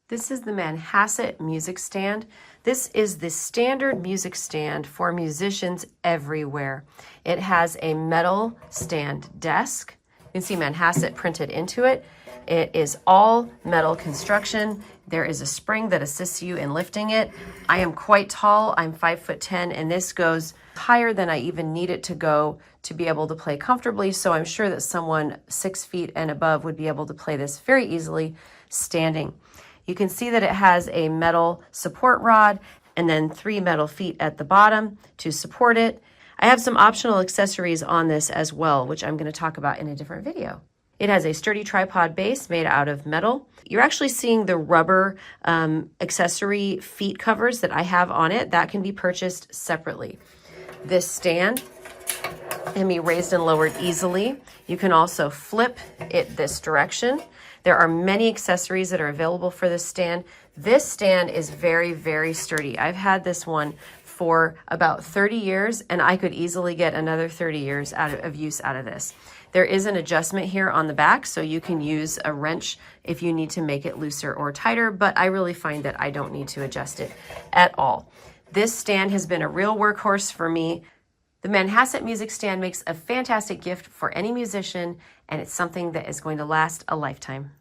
This is the Manhasset music stand. This is the standard music stand for musicians everywhere. It has a metal stand desk. You can see Manhasset printed into it. It is all metal construction. There is a spring that assists you in lifting it. I am quite tall. I'm 5'10", and this goes higher than I even need it to go to be able to play comfortably. So I'm sure that someone 6 feet and above would be able to play this very easily standing. You can see that it has a metal support rod and then 3 metal feet at the bottom to support it. I have some optional accessories on this as well, which I'm going to talk about in a different video. It has a sturdy tripod base made out of metal. You're actually seeing the rubber accessory feet covers that I have on it. That can be purchased separately. This stand can be raised and lowered easily. You can also flip it this direction. There are many accessories that are available for this stand. This stand is very, very sturdy. I've had this one for about 30 years, and I could easily get another 30 years of use out of this. There is an adjustment here on the back, so you can use a wrench if you need to make it looser or tighter, but I really find that I don't need to adjust it at all. This stand has been a real workhorse for me. The Manhasset music stand makes a fantastic gift for any musician, and it's something that is going to last a lifetime.